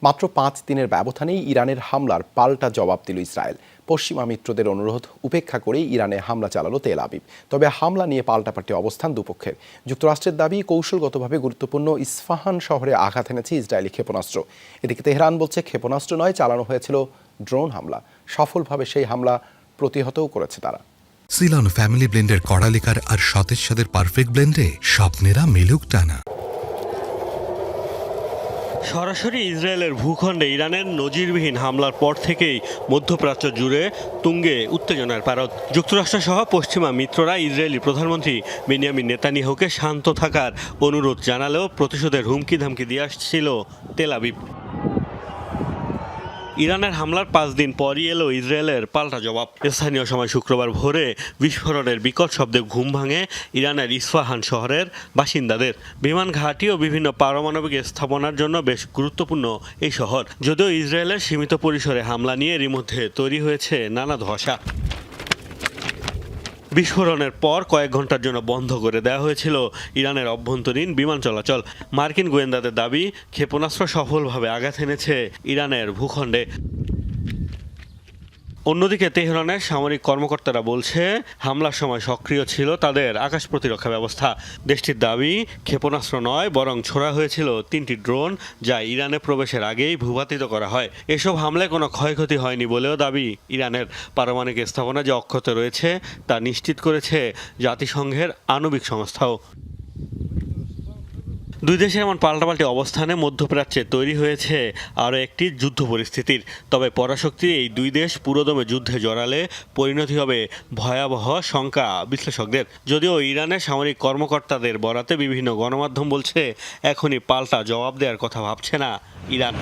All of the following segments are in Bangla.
মাত্র 5 দিনের ব্যবধানেই ইরানের হামলার পাল্টা জবাব দিল ইসরায়েল। পশ্চিমা মিত্রদের অনুরোধ উপেক্ষা করেই ইরানে হামলা চালালো তেল আবিব। তবে হামলা নিয়ে পাল্টাপাল্টি অবস্থান দুপক্ষের। যুক্তরাষ্ট্রের দাবি, কৌশলগতভাবে গুরুত্বপূর্ণ ইস্পাহান শহরে আঘাত এনেছে ইসরায়েলি ক্ষেপণাস্ত্র। এদিকে তেহরান বলছে ক্ষেপণাস্ত্র নয়, চালানো হয়েছিল ড্রোন হামলা। সফলভাবে সেই হামলা প্রতিহতও করেছে তারা। সিলন ফ্যামিলি ব্লেন্ডের কড়ালিকার আর সতেজ স্বাদের পারফেক্ট ব্লেন্ডে স্বপ্নেরা মেলুক টানা। সরাসরি ইসরায়েলের ভূখণ্ডে ইরানের নজিরবিহীন হামলার পর থেকেই মধ্যপ্রাচ্য জুড়ে তুঙ্গে উত্তেজনার পারদ। যুক্তরাষ্ট্রসহ পশ্চিমা মিত্ররা ইসরায়েলি প্রধানমন্ত্রী বেনিয়ামিন নেতানিয়াহুকে শান্ত থাকার অনুরোধ জানালেও প্রতিশোধের হুমকি ধামকি দিয়ে আসছিল তেল আবিব। ইরানের হামলার 5 দিন পরই এলো ইসরায়েলের পাল্টা জবাব। স্থানীয় সময় শুক্রবার ভোরে বিস্ফোরণের বিকট শব্দে ঘুম ভাঙে ইরানের ইস্পাহান শহরের বাসিন্দাদের। বিমান ঘাঁটি ও বিভিন্ন পারমাণবিক স্থাপনার জন্য বেশ গুরুত্বপূর্ণ এই শহর। যদিও ইসরায়েলের সীমিত পরিসরে হামলা নিয়ে এরই মধ্যে তৈরি হয়েছে নানা ধোঁয়াশা। বিস্ফোরণের পর কয়েক ঘন্টার জন্য বন্ধ করে দেওয়া হয়েছিল ইরানের অভ্যন্তরীণ বিমান চলাচল। মার্কিন গোয়েন্দাদের দাবি, ক্ষেপণাস্ত্র সফলভাবে আঘাত এনেছে ইরানের ভূখণ্ডে। অন্যদিকে তেহরানের সামরিক কর্মকর্তারা বলছে, হামলার সময় সক্রিয় ছিল তাদের আকাশ প্রতিরক্ষা ব্যবস্থা। দেশটির দাবি, ক্ষেপণাস্ত্র নয় বরং ছোড়া হয়েছিল 3টি ড্রোন, যা ইরানে প্রবেশের আগেই ভূপাতিত করা হয়। এসব হামলায় কোনো ক্ষয়ক্ষতি হয়নি বলেও দাবি ইরানের। পারমাণবিক স্থাপনা যে অক্ষত রয়েছে তা নিশ্চিত করেছে জাতিসংঘের আণবিক সংস্থাও। দুই দেশের এমন পাল্টাপাল্টি অবস্থানে মধ্যপ্রাচ্যে তৈরি হয়েছে আরও একটি যুদ্ধ পরিস্থিতির। তবে পরাশক্তির এই দুই দেশ পুরোদমে যুদ্ধে জড়ালে পরিণতি হবে ভয়াবহ, শঙ্কা বিশ্লেষকদের। যদিও ইরানের সামরিক কর্মকর্তাদের বরাতে বিভিন্ন গণমাধ্যম বলছে, এখনই পাল্টা জবাব দেওয়ার কথা ভাবছে না ইরান।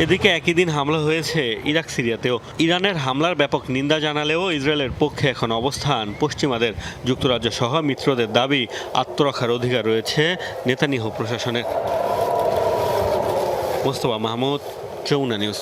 এদিকে একই দিন হামলা হয়েছে ইরাক সিরিয়াতেও। ইরানের হামলার ব্যাপক নিন্দা জানালেও ইসরায়েলের পক্ষে এখন অবস্থান পশ্চিমাদের। যুক্তরাজ্য সহ মিত্রদের দাবি, আত্মরক্ষার অধিকার রয়েছে নেতানিয়াহু প্রশাসনের। মোস্তফা মাহমুদ, যমুনা নিউজ।